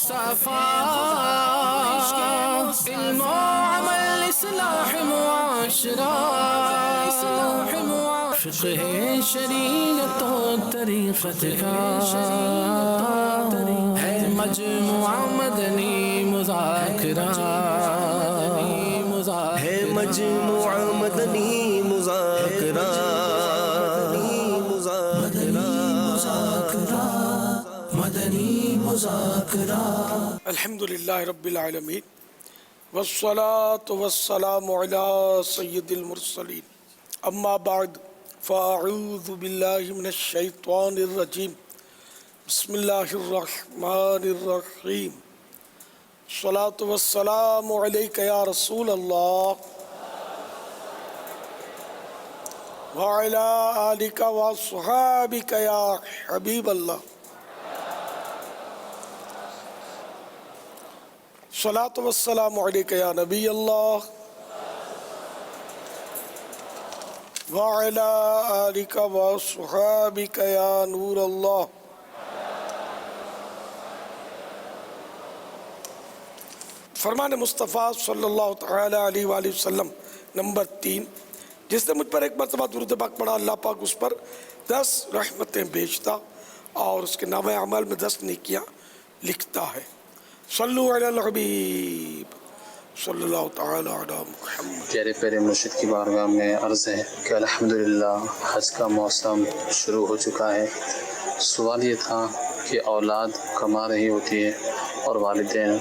مصطفى علم وعمل اصلاح معاشرہ فقہ شریعت و طریقت کا ہے مجموعہ مدنی مذاکرہ ہے مجموعہ مدنی مذاکرہ الحمدللہ رب العالمین والصلاة والسلام علی سید المرسلین اما بعد فاعوذ باللہ من الشیطان الرجیم بسم اللہ الرحمن الرحیم الصلاة والسلام علیک یا رسول اللہ وعلی آلک وصحابک یا حبیب اللہ صلاۃ والسلام علیک یا نبی اللہ وعلی آلک وصحابک یا نور اللہ. فرمان مصطفیٰ صلی اللہ تعالی علیہ وآلہ وسلم نمبر 3، جس نے مجھ پر ایک مرتبہ درود پاک پڑھا اللہ پاک اس پر 10 رحمتیں بھیجتا اور اس کے نامہ اعمال میں 10 نیکیاں لکھتا ہے. صلو علی الحبیب صلی اللہ تعالی علی محمد. پیارے پیارے مرشد کی بارگاہ میں عرض ہے کہ الحمدللہ حج کا موسم شروع ہو چکا ہے. سوال یہ تھا کہ اولاد کما رہی ہوتی ہے اور والدین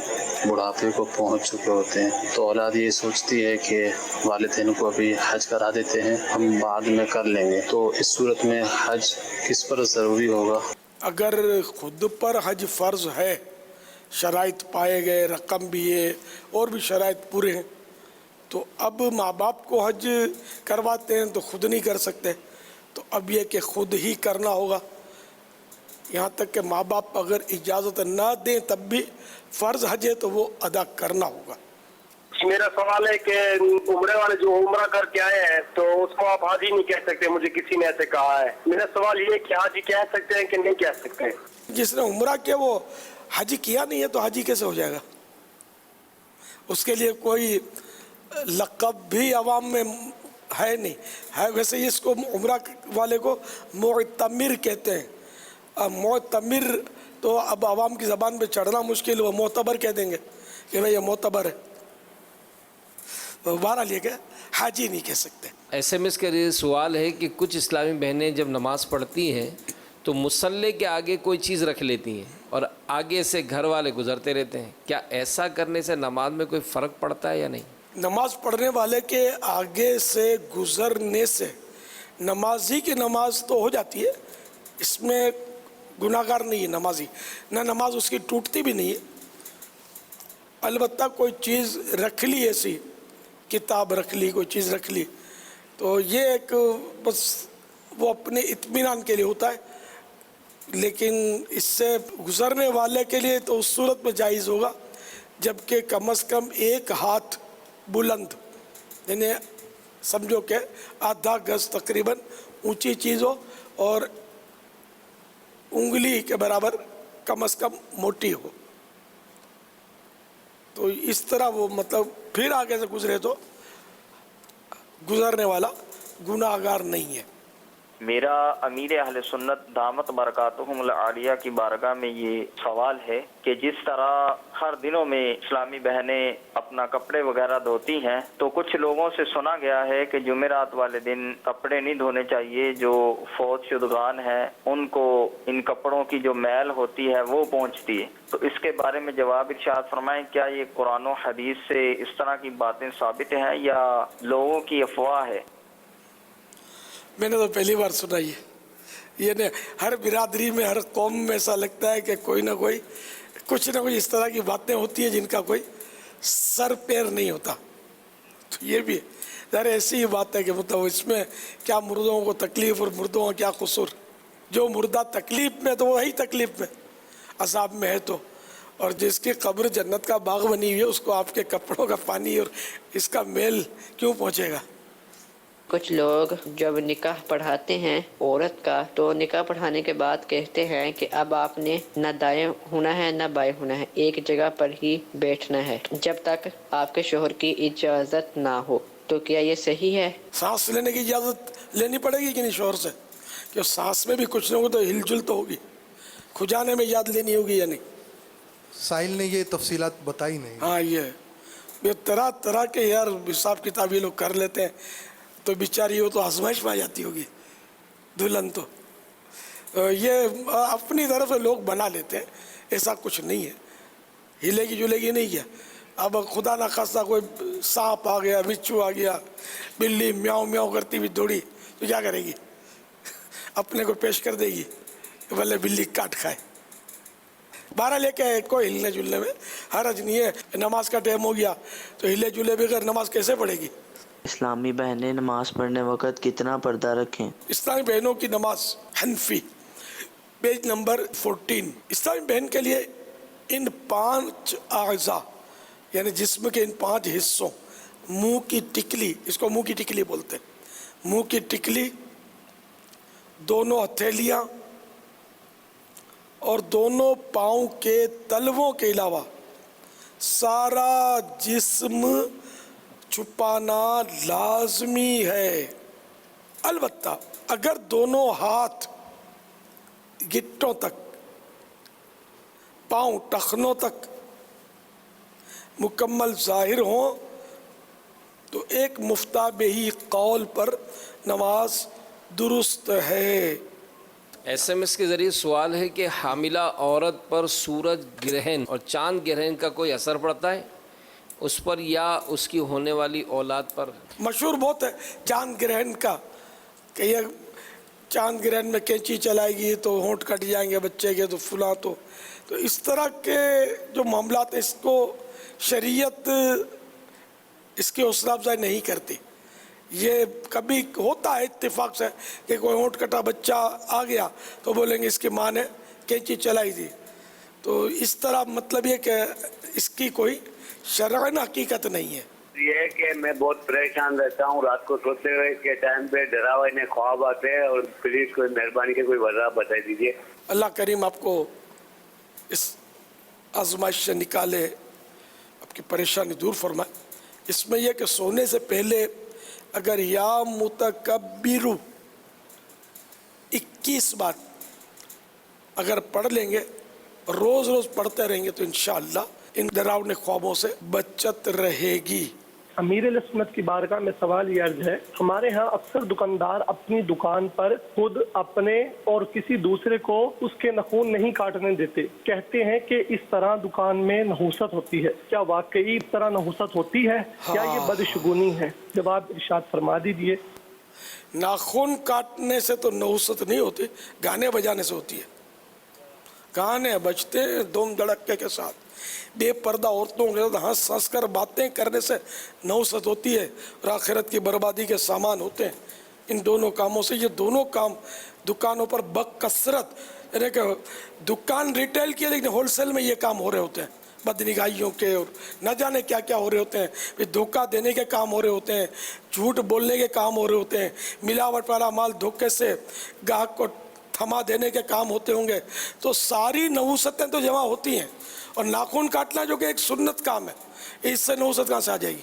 بڑھاپے کو پہنچ چکے ہوتے ہیں، تو اولاد یہ سوچتی ہے کہ والدین کو ابھی حج کرا دیتے ہیں، ہم بعد میں کر لیں گے. تو اس صورت میں حج کس پر ضروری ہوگا؟ اگر خود پر حج فرض ہے، شرائط پائے گئے، رقم بھی ہے اور بھی شرائط پورے ہیں، تو اب ماں باپ کو حج کرواتے ہیں تو خود نہیں کر سکتے، تو اب یہ کہ خود ہی کرنا ہوگا. یہاں تک کہ ماں باپ اگر اجازت نہ دیں تب بھی فرض حج ہے تو وہ ادا کرنا ہوگا. میرا سوال ہے کہ عمرے والے جو عمرہ کر کے آئے ہیں تو اس کو آپ حاجی نہیں کہہ سکتے، مجھے کسی نے ایسے کہا ہے. میرا سوال یہ ہے کہ حاجی کہہ سکتے ہیں کہ نہیں کہہ سکتے؟ جس نے عمرہ کیا وہ حج کیا نہیں ہے تو حاجی کیسے ہو جائے گا؟ اس کے لیے کوئی لقب بھی عوام میں ہے نہیں ہے. ویسے اس کو عمرہ والے کو معتمر کہتے ہیں. معتمر تو اب عوام کی زبان پہ چڑھنا مشکل، وہ معتبر کہہ دیں گے کہ بھئی یہ معتبر ہے. بہرحال یہ کہ حاجی نہیں کہہ سکتے. SMS کا سوال ہے کہ کچھ اسلامی بہنیں جب نماز پڑھتی ہیں تو مصلی کے آگے کوئی چیز رکھ لیتی ہیں اور آگے سے گھر والے گزرتے رہتے ہیں، کیا ایسا کرنے سے نماز میں کوئی فرق پڑتا ہے یا نہیں؟ نماز پڑھنے والے کے آگے سے گزرنے سے نمازی کی نماز تو ہو جاتی ہے، اس میں گناہ گار نہیں ہے نمازی، نہ نماز اس کی ٹوٹتی بھی نہیں ہے. البتہ کوئی چیز رکھ لی ایسی، کتاب رکھ لی، کوئی چیز رکھ لی، تو یہ ایک بس وہ اپنے اطمینان کے لیے ہوتا ہے. لیکن اس سے گزرنے والے کے لیے تو اس صورت میں جائز ہوگا جبکہ کم از کم 1 ہاتھ بلند، یعنی سمجھو کہ آدھا گز تقریباً اونچی چیز ہو اور انگلی کے برابر کم از کم موٹی ہو، تو اس طرح وہ مطلب پھر آگے سے گزرے تو گزرنے والا گناہ گار نہیں ہے. میرا امیر اہل سنت دامت برکاتہم العالیہ کی بارگاہ میں یہ سوال ہے کہ جس طرح ہر دنوں میں اسلامی بہنیں اپنا کپڑے وغیرہ دھوتی ہیں، تو کچھ لوگوں سے سنا گیا ہے کہ جمعرات والے دن کپڑے نہیں دھونے چاہیے. جو فوت شدگان ہیں ان کو ان کپڑوں کی جو میل ہوتی ہے وہ پہنچتی ہے، تو اس کے بارے میں جواب ارشاد فرمائیں. کیا یہ قرآن و حدیث سے اس طرح کی باتیں ثابت ہیں یا لوگوں کی افواہ ہے؟ میں نے تو پہلی بار سنا یہ ہر برادری میں، ہر قوم میں ایسا لگتا ہے کہ کوئی نہ کوئی کچھ نہ کچھ اس طرح کی باتیں ہوتی ہیں جن کا کوئی سر پیر نہیں ہوتا. تو یہ بھی ذرا ایسی ہی بات ہے کہ مطلب اس میں کیا مردوں کو تکلیف اور مردوں کا کیا قصور؟ جو مردہ تکلیف میں تو وہی تکلیف میں عذاب میں ہے، تو اور جس کی قبر جنت کا باغ بنی ہوئی ہے اس کو آپ کے کپڑوں کا پانی اور اس کا میل کیوں پہنچے گا؟ کچھ لوگ جب نکاح پڑھاتے ہیں عورت کا تو نکاح پڑھانے کے بعد کہتے ہیں کہ اب آپ نے نہ دائیں ہونا ہے نہ بائیں ہونا ہے، ایک جگہ پر ہی بیٹھنا ہے جب تک آپ کے شوہر کی اجازت نہ ہو، تو کیا یہ صحیح ہے؟ سانس لینے کی اجازت لینی پڑے گی کہ نہیں شوہر سے؟ کہ سانس میں بھی کچھ نہ ہو تو ہل جل تو ہوگی، کھجانے میں اجازت لینی ہوگی یا نہیں؟ سائل نے یہ تفصیلات بتائی نہیں۔ ہاں یہ طرح طرح کے یار حساب کتاب یہ لوگ کر لیتے ہیں، تو بیچاری وہ تو آزمائش میں آ جاتی ہوگی دلہن، تو یہ اپنی طرف سے لوگ بنا لیتے ہیں، ایسا کچھ نہیں ہے، ہلے گی جلے گی نہیں کیا۔ اب خدا نہ خواستہ کوئی سانپ آ گیا، بچھو آ گیا، بلی میاؤں میاؤں کرتی ہوئی دوڑی تو کیا کرے گی؟ اپنے کو پیش کر دے گی کہ بھلے بلی کاٹ کھائے۔ بارہ لے کے کوئی ہلنے جلنے میں حرج نہیں ہے۔ نماز کا ٹائم ہو گیا تو ہلے جلے بغیر نماز کیسے پڑھے گی؟ اسلامی بہنیں نماز پڑھنے وقت کتنا پردہ رکھیں؟ اسلامی بہنوں کی نماز، حنفی، پیج نمبر 14۔ اسلامی بہن کے لیے ان 5 اعضاء یعنی جسم کے ان 5 حصوں، منہ کی ٹکلی، اس کو منہ کی ٹکلی بولتے ہیں، منہ کی ٹکلی، دونوں ہتھیلیاں اور دونوں پاؤں کے تلووں کے علاوہ سارا جسم چھپانا لازمی ہے۔ البتہ اگر دونوں ہاتھ گٹوں تک، پاؤں ٹخنوں تک مکمل ظاہر ہوں تو ایک مفتابہی قول پر نماز درست ہے۔ ایس ایم ایس کے ذریعے سوال ہے کہ حاملہ عورت پر سورج گرہن اور چاند گرہن کا کوئی اثر پڑتا ہے اس پر یا اس کی ہونے والی اولاد پر؟ مشہور بہت ہے چاند گرہن کا، کہ یہ چاند گرہن میں کینچی چلائے گی تو ہونٹ کٹ جائیں گے بچے کے، تو فلاں، تو اس طرح کے جو معاملات اس کو شریعت اس کی حوصلہ افزائی نہیں کرتی۔ یہ کبھی ہوتا ہے اتفاق سے کہ کوئی ہونٹ کٹا بچہ آ گیا تو بولیں گے اس کی ماں نے کینچی چلائی تھی، تو اس طرح مطلب یہ کہ اس کی کوئی شرعاً حقیقت نہیں ہے۔ یہ ہے کہ میں بہت پریشان رہتا ہوں رات کو سوتے ہوئے کے ٹائم پہ، ڈراونے خواب آتے ہیں، اور پلیز کوئی مہربانی کے کوئی وجہ بتا دیجیے۔ اللہ کریم آپ کو اس آزمائش سے نکالے، آپ کی پریشانی دور فرمائے۔ اس میں یہ کہ سونے سے پہلے اگر یا متکبرو 21 بار اگر پڑھ لیں گے، روز روز پڑھتے رہیں گے تو انشاءاللہ ان ڈراؤنے خوابوں سے بچت رہے گی۔ امیر علیہ سنت کی بارگاہ میں سوال یہ عرض ہے، ہمارے ہاں اکثر دکاندار اپنی دکان پر خود اپنے اور کسی دوسرے کو اس کے ناخن نہیں کاٹنے دیتے، کہتے ہیں کہ اس طرح دکان میں نحوست ہوتی ہے، کیا واقعی اس طرح نحوست ہوتی ہے یا یہ بدشگونی ہے؟ جواب ارشاد فرما دیجیے۔ ناخن کاٹنے سے تو نحوست نہیں ہوتی، گانے بجانے سے ہوتی ہے۔ گانے بجتے ہیں دھوم دھڑکے کے ساتھ، بے پردہ عورتوں کے ساتھ ہنس ہنس کر باتیں کرنے سے نحوست ہوتی ہے، اور آخرت کی بربادی کے سامان ہوتے ہیں ان دونوں کاموں سے۔ یہ دونوں کام دکانوں پر بکثرت، یعنی کہ دکان ریٹیل کی لیکن ہول سیل میں یہ کام ہو رہے ہوتے ہیں، بدنگاہیوں کے اور نہ جانے کیا کیا ہو رہے ہوتے ہیں، پھر دھوکہ دینے کے کام ہو رہے ہوتے ہیں، جھوٹ بولنے کے کام ہو رہے ہوتے ہیں، ملاوٹ والا مال دھوکے سے گاہک کو تھما دینے کے کام ہوتے ہوں گے، تو ساری نحوستیں تو جمع ہوتی ہیں۔ اور ناخن کاٹنا جو کہ ایک سنت کام ہے، اس سے نحوست کہاں سے آ جائے گی؟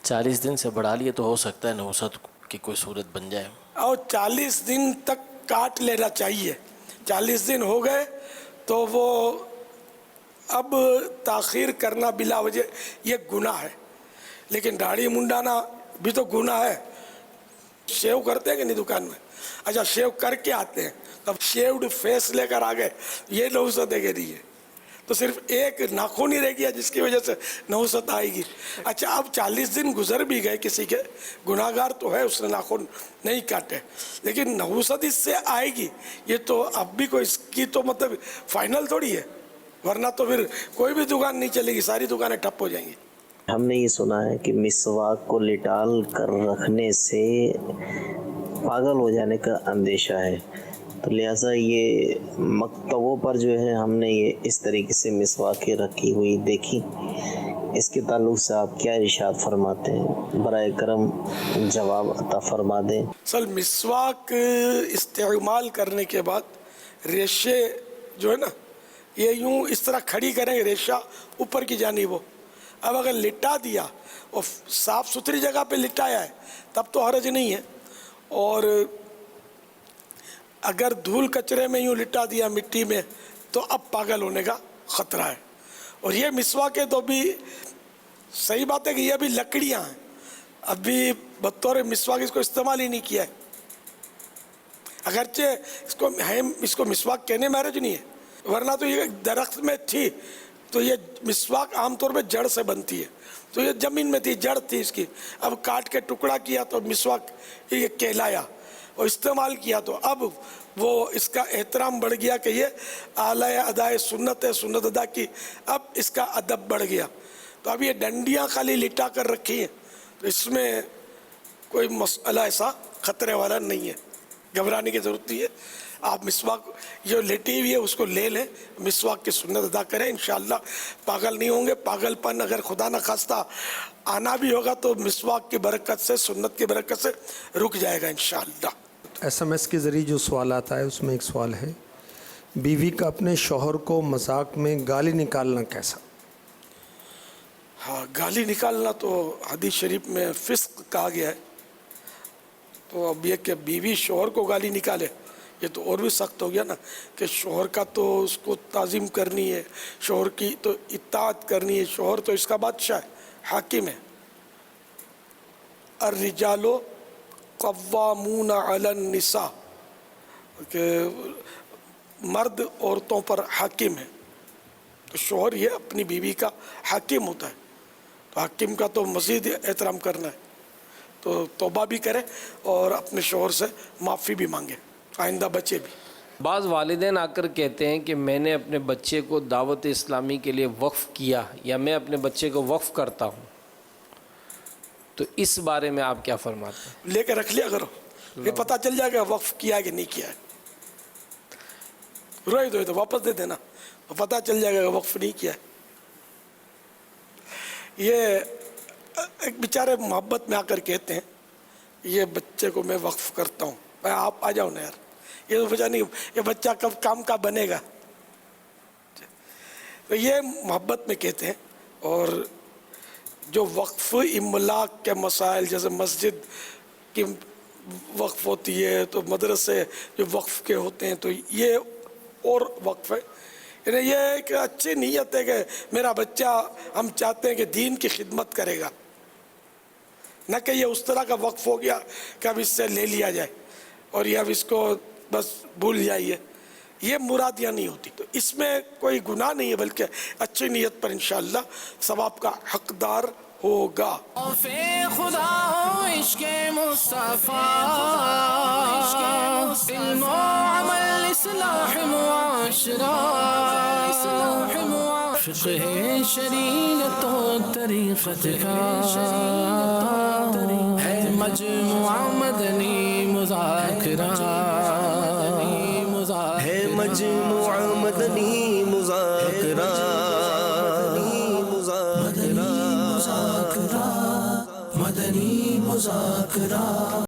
40 دن سے بڑھا لیے تو ہو سکتا ہے نحوست کی کوئی صورت بن جائے، اور 40 دن تک کاٹ لینا چاہیے۔ 40 دن ہو گئے تو وہ اب تاخیر کرنا بلا وجہ یہ گناہ ہے، لیکن داڑھی منڈانا بھی تو گناہ ہے۔ شیو کرتے ہیں کہ نہیں دکان میں؟ اچھا شیو کر کے آتے ہیں، اب شیوڈ فیس لے کر آ گئے، یہ نحوست ہے کہ نہیں ہے؟ تو صرف ایک ناخن ہی رہ گیا جس کی وجہ سے نحوست آئے گی۔ اچھا اب 40 دن گزر بھی گئے کسی کے، گناہ گار تو ہے، اس نے ناخن نہیں کاٹے، لیکن نحوست اس سے آئے گی، یہ تو اب بھی کوئی اس کی تو مطلب فائنل تھوڑی ہے، ورنہ تو پھر کوئی بھی دکان نہیں چلے گی، ساری دکانیں ٹھپ ہو جائیں گی۔ ہم نے یہ سنا ہے کہ مسواک کو لٹال کر رکھنے سے پاگل ہو جانے کا اندیشہ ہے، تو لہٰذا یہ مکتبوں پر جو ہے ہم نے یہ اس طریقے سے مسواکیں رکھی ہوئی دیکھی، اس کے تعلق سے آپ کیا ارشاد فرماتے ہیں؟ برائے کرم جواب عطا فرما دیں۔ اصل مسواک استعمال کرنے کے بعد ریشے جو ہے نا یہ یوں اس طرح کھڑی کریں گے ریشہ اوپر کی جانب ہو. اب اگر لٹا دیا اور صاف ستھری جگہ پہ لٹایا ہے تب تو حرج نہیں ہے، اور اگر دھول کچرے میں یوں لٹا دیا مٹی میں تو اب پاگل ہونے کا خطرہ ہے. اور یہ مسواک تو بھی صحیح بات ہے کہ یہ ابھی لکڑیاں ہیں، ابھی بطور مسواک اس کو استعمال ہی نہیں کیا ہے، اگرچہ اس کو مسواک کہنے میں حرج نہیں ہے، ورنہ تو یہ درخت میں تھی تو یہ مسواک عام طور پہ جڑ سے بنتی ہے، تو یہ زمین میں تھی، جڑ تھی اس کی، اب کاٹ کے ٹکڑا کیا تو مسواک یہ کہلایا اور استعمال کیا، تو اب وہ اس کا احترام بڑھ گیا کہ یہ اعلیٰ ادائے سنت ہے، سنت ادا کی، اب اس کا ادب بڑھ گیا. تو اب یہ ڈنڈیاں خالی لٹا کر رکھی ہیں تو اس میں کوئی مسئلہ ایسا خطرے والا نہیں ہے، گھبرانے کی ضرورت نہیں ہے. آپ مسواک جو لیٹی ہوئی ہے اس کو لے لیں، مسواک کی سنت ادا کریں، انشاءاللہ پاگل نہیں ہوں گے. پاگل پن اگر خدا نہ خواستہ آنا بھی ہوگا تو مسواک کی برکت سے، سنت کی برکت سے رک جائے گا انشاءاللہ. SMS کے ذریعے جو سوال آتا ہے اس میں ایک سوال ہے، بیوی کا اپنے شوہر کو مذاق میں گالی نکالنا کیسا؟ ہاں، گالی نکالنا تو حدیث شریف میں فسق کہا گیا ہے. تو اب یہ کہ بیوی شوہر کو گالی نکالے یہ تو اور بھی سخت ہو گیا نا، کہ شوہر کا تو اس کو تعظیم کرنی ہے، شوہر کی تو اطاعت کرنی ہے، شوہر تو اس کا بادشاہ ہے، حاکم ہے. الرجال قوامون علی النساء، کہ مرد عورتوں پر حاکم ہے، تو شوہر یہ اپنی بیوی کا حاکم ہوتا ہے، تو حاکم کا تو مزید احترام کرنا ہے. تو توبہ بھی کرے اور اپنے شوہر سے معافی بھی مانگے، آئندہ بچے بھی. بعض والدین آ کر کہتے ہیں کہ میں نے اپنے بچے کو دعوت اسلامی کے لیے وقف کیا یا میں اپنے بچے کو وقف کرتا ہوں، تو اس بارے میں آپ کیا فرماتے ہیں؟ لے کے رکھ لیا کرو، یہ پتہ چل جائے گا وقف کیا کہ نہیں کیا ہے. روئی دو تو واپس دے دینا، پتہ چل جائے گا وقف نہیں کیا ہے. یہ ایک بیچارے محبت میں آ کر کہتے ہیں یہ بچے کو میں وقف کرتا ہوں. میں آپ آ جاؤ نا یار، یہ تو بچہ نہیں، یہ بچہ کب کام کا بنے گا. تو یہ محبت میں کہتے ہیں. اور جو وقف املاک کے مسائل، جیسے مسجد کی وقف ہوتی ہے تو مدرسے جو وقف کے ہوتے ہیں، تو یہ اور وقف ہے. یعنی یہ ایک اچھی نیت ہے کہ میرا بچہ، ہم چاہتے ہیں کہ دین کی خدمت کرے گا، نہ کہ یہ اس طرح کا وقف ہو گیا کہ اب اس سے لے لیا جائے اور یہ اب اس کو بس بھول جائیے. یہ مرادیاں نہیں ہوتی. تو اس میں کوئی گناہ نہیں ہے، بلکہ اچھی نیت پر انشاءاللہ ثواب کا حقدار ہوگا. خدا ہو عشق مصطفیٰ، علم و عمل اصلاح معاشرہ، فقہ شریعت و طریقت کا ہے مجموعہ مدنی مذاکرہ، ہے مجموعہ مدنی مذاکرہ، مدنی مذاکرہ.